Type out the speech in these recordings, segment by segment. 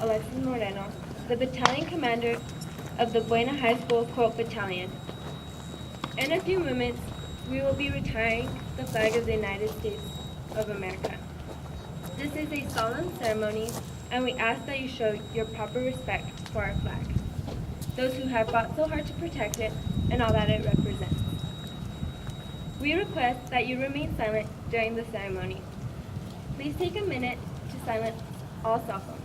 Alexis Moreno, the Battalion Commander of the Buena High School Colt Battalion. In a few moments, we will be retiring the flag of the United States of America. This is a solemn ceremony, and we ask that you show your proper respect for our flag, those who have fought so hard to protect it and all that it represents. We request that you remain silent during the ceremony. Please take a minute to silence all cell phones.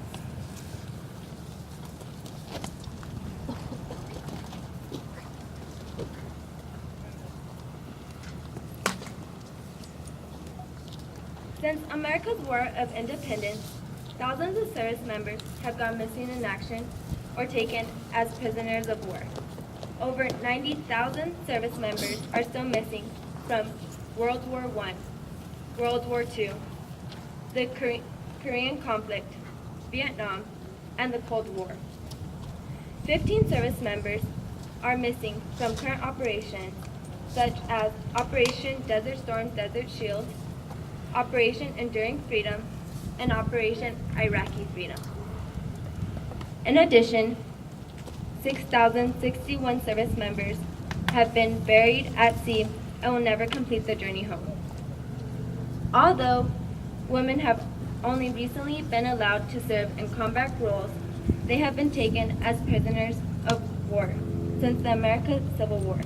Since America's War of Independence, thousands of service members have gone missing in action or taken as prisoners of war. Over 90,000 service members are still missing from World War I, World War II, the Korean conflict, Vietnam, and the Cold War. 15 service members are missing from current operations such as Operation Desert Storm Desert Shield, Operation Enduring Freedom, and Operation Iraqi Freedom. In addition, 6,061 service members have been buried at sea and will never complete the journey home. Although women have only recently been allowed to serve in combat roles, they have been taken as prisoners of war since the American Civil War,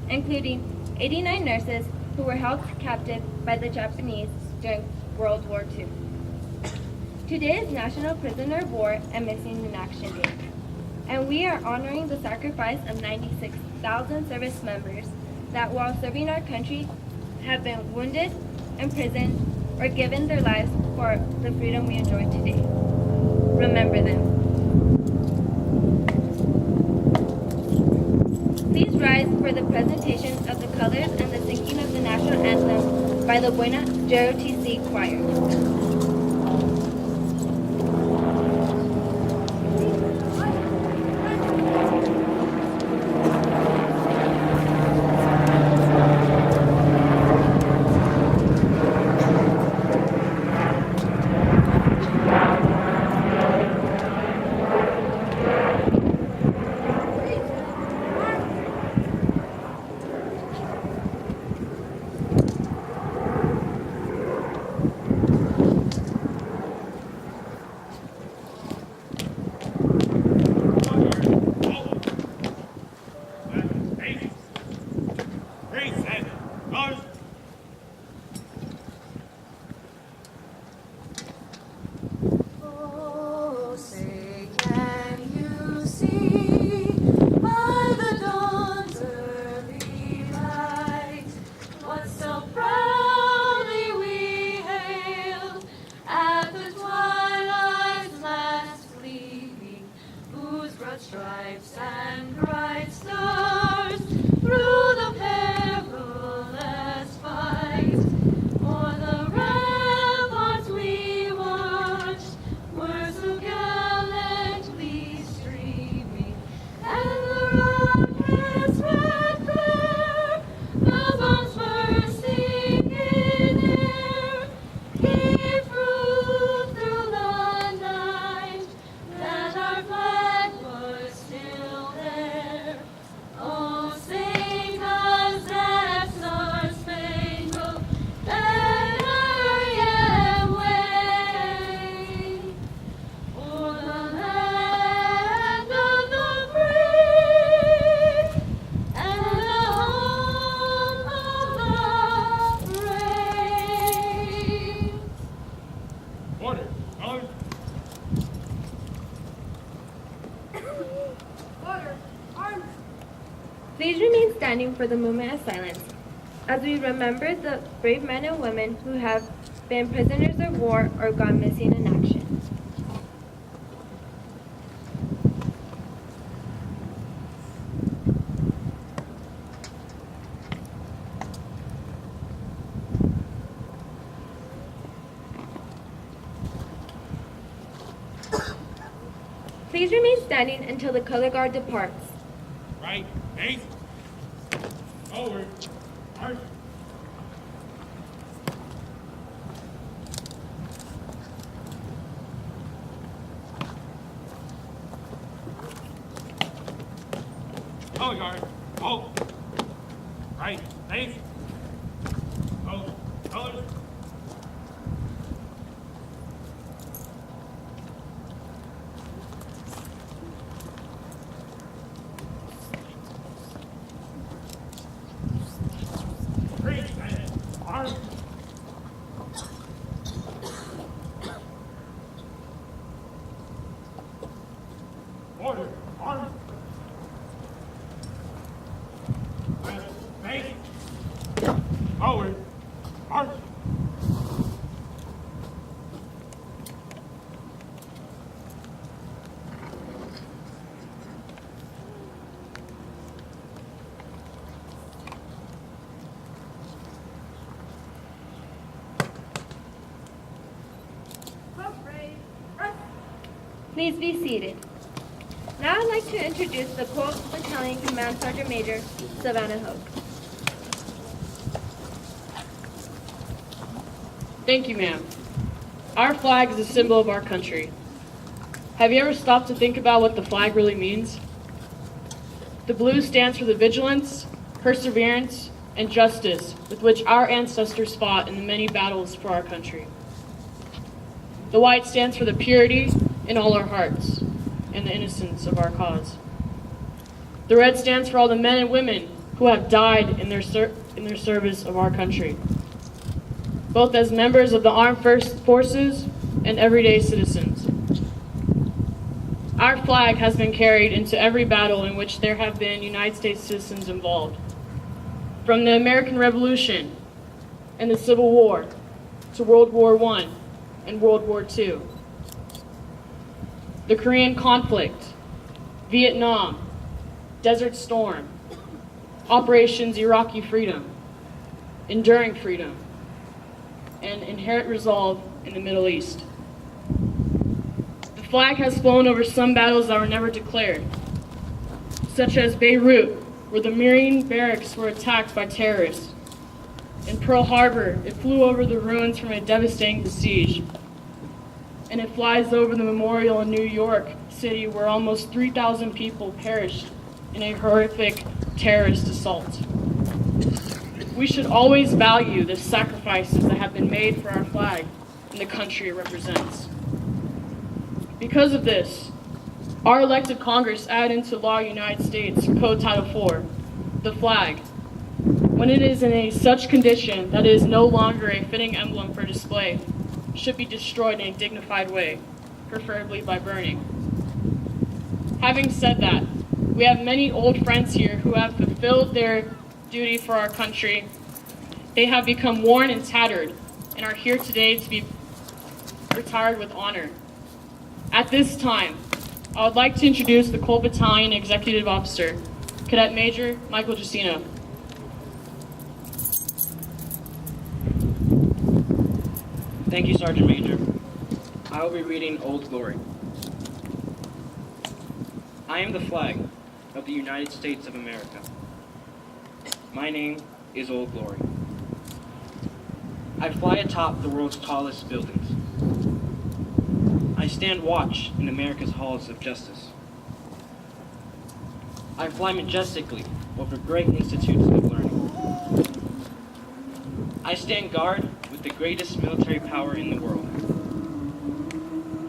including 89 nurses who were held captive by the Japanese during World War II. Today is National Prisoner of War and Missing in Action Day, and we are honoring the sacrifice of 96,000 service members that while serving our country have been wounded, imprisoned, or given their lives for the freedom we enjoy today. Remember them. Please rise for the presentation of the colors and the singing of the national anthem by the Buena JOTC Choir. Stripes and bright stars through the perilous fight. For the ramparts we watched were so gallantly streaming, and the rockets' red glare, the bombs bursting in air, gave proof through the night that our flag was still there. Oh, sing us that star-spangled banner yet wave, o'er the land of the free and the home of the brave. Order. Order. Arms. Please remain standing for the moment of silence as we remember the brave men and women who have been prisoners of war or gone missing in action. Please remain standing until the color guard departs. Right. Base. Forward. March. color guard. Halt. Right. Face. Go. Colors. Freeze. Arms. Order. Arms. Face. Forward. March. Please be seated. Now I'd like to introduce the Colt Battalion Command Sergeant Major, Savannah Hope. Thank you, ma'am. Our flag is a symbol of our country. Have you ever stopped to think about what the flag really means? The blue stands for the vigilance, perseverance, and justice with which our ancestors fought in the many battles for our country. The white stands for the purity in all our hearts and the innocence of our cause. The red stands for all the men and women who have died in their service of our country, both as members of the armed forces and everyday citizens. Our flag has been carried into every battle in which there have been United States citizens involved, from the American Revolution and the Civil War to World War I and World War II, the Korean conflict, Vietnam, Desert Storm, Operations Iraqi Freedom, Enduring Freedom, and Inherent Resolve in the Middle East. The flag has flown over some battles that were never declared, such as Beirut, where the Marine barracks were attacked by terrorists. In Pearl Harbor, it flew over the ruins from a devastating siege. And it flies over the memorial in New York City, where almost 3,000 people perished in a horrific terrorist assault. We should always value the sacrifices that have been made for our flag and the country it represents. Because of this, our elected Congress added into law United States Code Title IV, the flag, when it is in such condition that it is no longer a fitting emblem for display, should be destroyed in a dignified way, preferably by burning. Having said that, we have many old friends here who have fulfilled their duty for our country. They have become worn and tattered and are here today to be retired with honor. At this time, I would like to introduce the Colt Battalion Executive Officer, Cadet Major Michael Giacino. Thank you, Sergeant Major. I will be reading Old Glory. I am the flag of the United States of America. My name is Old Glory. I fly atop the world's tallest buildings. I stand watch in America's halls of justice. I fly majestically over great institutes of learning. I stand guard with the greatest military power in the world.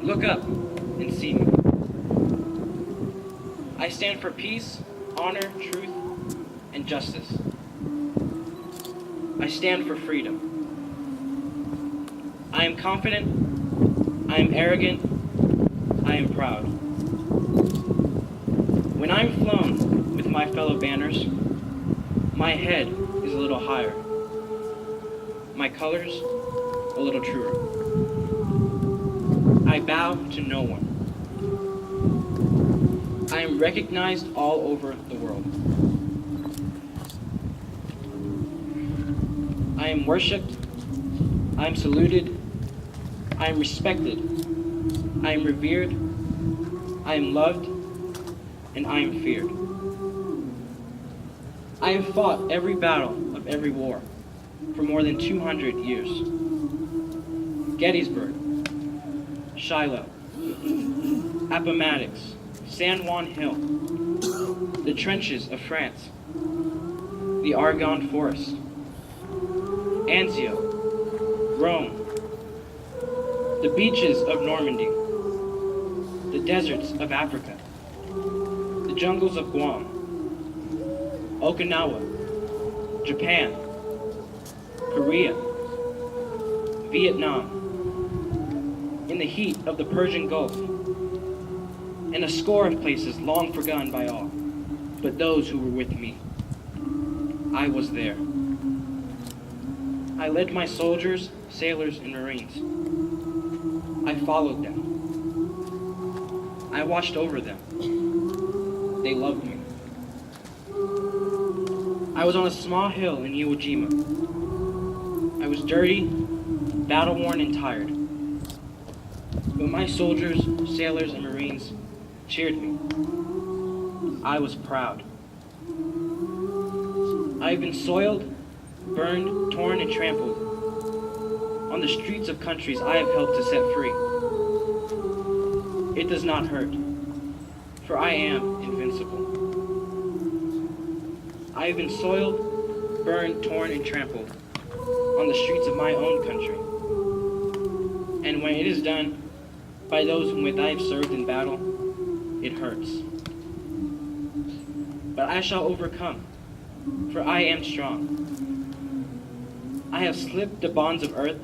Look up and see me. I stand for peace, honor, truth, and justice. I stand for freedom. I am confident, I am arrogant, I am proud. When I'm flown with my fellow banners, my head is a little higher, my colors a little truer. I bow to no one. I am recognized all over the world. I am worshipped, I am saluted, I am respected, I am revered, I am loved, and I am feared. I have fought every battle of every war for more than 200 years. Gettysburg, Shiloh, Appomattox, San Juan Hill, the trenches of France, the Argonne Forest, Anzio, Rome, the beaches of Normandy, the deserts of Africa, the jungles of Guam, Okinawa, Japan, Korea, Vietnam, in the heat of the Persian Gulf, and a score of places long forgotten by all, but those who were with me. I was there. I led my soldiers, sailors, and Marines. I followed them. I watched over them. They loved me. I was on a small hill in Iwo Jima. I was dirty, battle-worn, and tired. But my soldiers, sailors, and Marines cheered me. I was proud. I have been soiled, burned, torn, and trampled on the streets of countries I have helped to set free. It does not hurt, for I am invincible. I have been soiled, burned, torn, and trampled on the streets of my own country. And when it is done by those whom I have served in battle, it hurts. But I shall overcome, for I am strong. I have slipped the bonds of earth,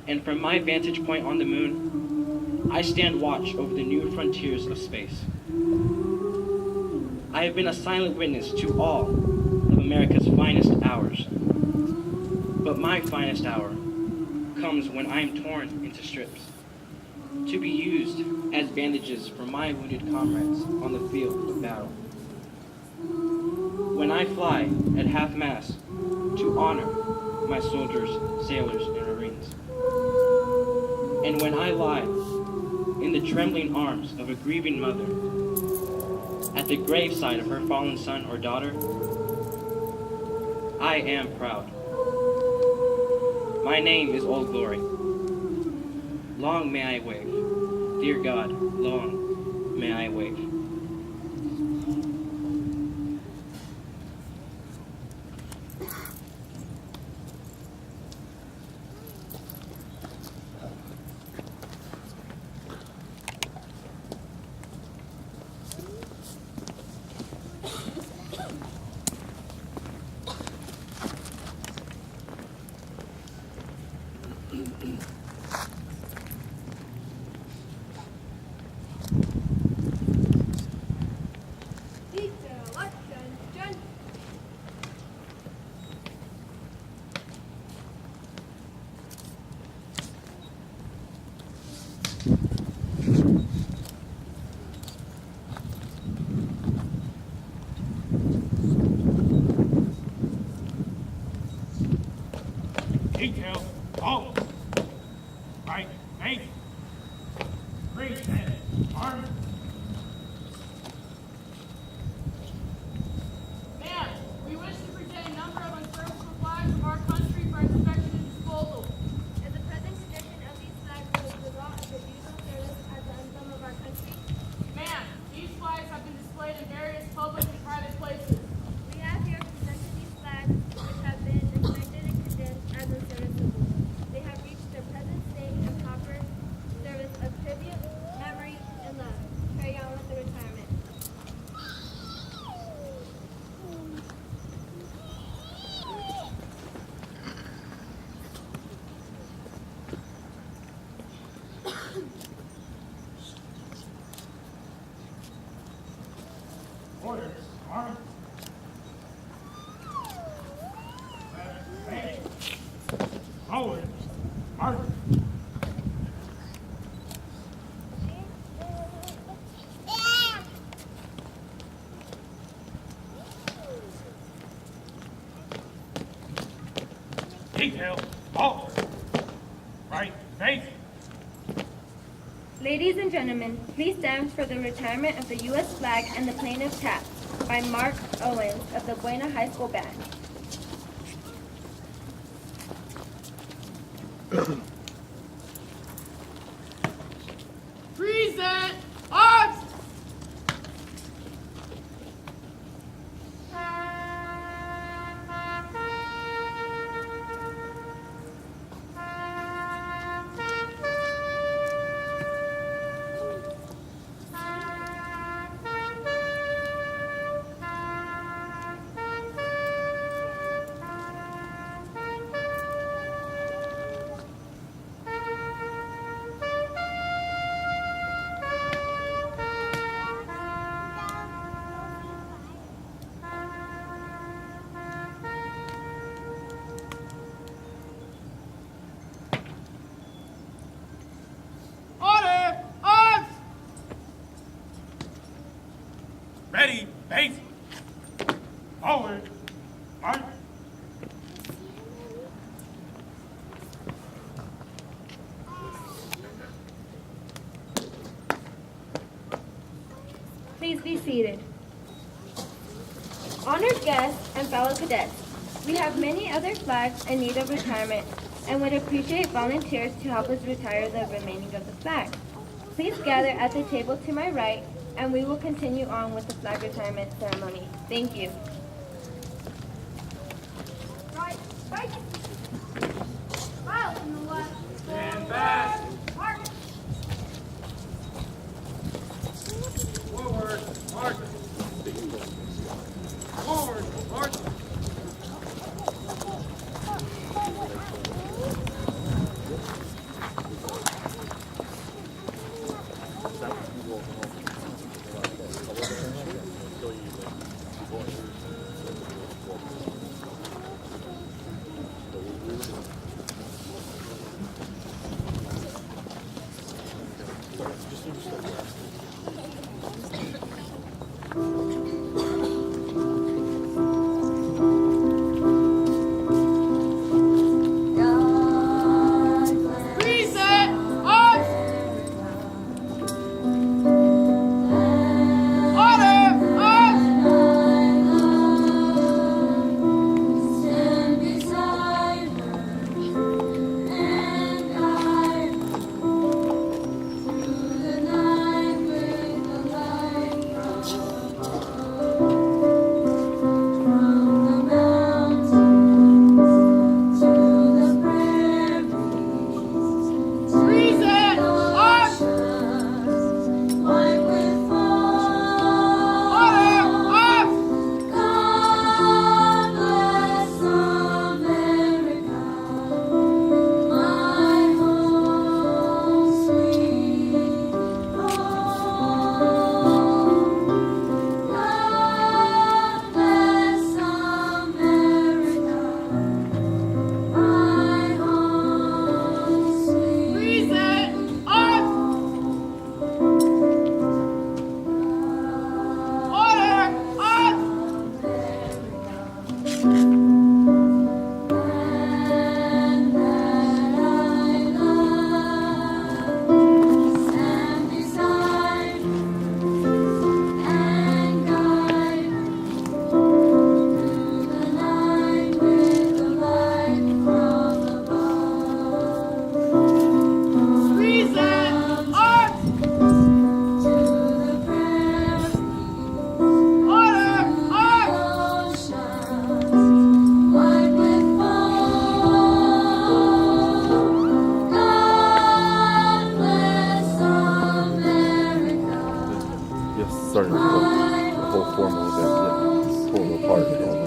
and from my vantage point on the moon, I stand watch over the new frontiers of space. I have been a silent witness to all of America's finest hours. But my finest hour comes when I am torn into strips, to be used as bandages for my wounded comrades on the field of battle. When I fly at half-mast to honor my soldiers, sailors, and Marines. And when I lie in the trembling arms of a grieving mother at the graveside of her fallen son or daughter, I am proud. My name is Old Glory. Long may I wave. Dear God, long may I wave. Detail, all. Right, face. Great head, arm. Ma'am, we wish to present a number of unserviceable flags of our country for inspection and disposal. Is the present condition of these flags the result of the usual service as the emblem of our country? Ma'am, these flags have been displayed in various public and private places. We have here presented these flags, which have been inspected and condemned as unserviceable. They have reached their present state and proper service of tribute, memory, and love. Carry on with the retirement. Orders, arm. Left, face. Forward, march. Detail, all. Right, face. Ladies and gentlemen, please stand for the retirement of the U.S. flag and the plaintiff's hat by Mark Owens of the Buena High School Band. Present! Arms! Ready, base. Forward, march. Please be seated. Honored guests and fellow cadets, we have many other flags in need of retirement and would appreciate volunteers to help us retire the remaining of the flags. Please gather at the table to my right and we will continue on with the flag retirement ceremony. Thank you. Right, right. File from the left. Stand back. March. Forward, march. Forward, march. Reset. Arms. Order. Arms. Stand beside her and guide through the night with the light from the mountains to the prairies. Reset! Arms! White with fall. Order! Arms! God bless America, my home sweet home. God bless America, my home sweet. Reset! Arms! Order! Arms! And that I love, stand beside and guide through the night with the light from above. Reset! Arms! To the prairies. Order! Arms! Oceans white with foam. God bless America. Yes, starting with the whole formal event, yeah, pull apart.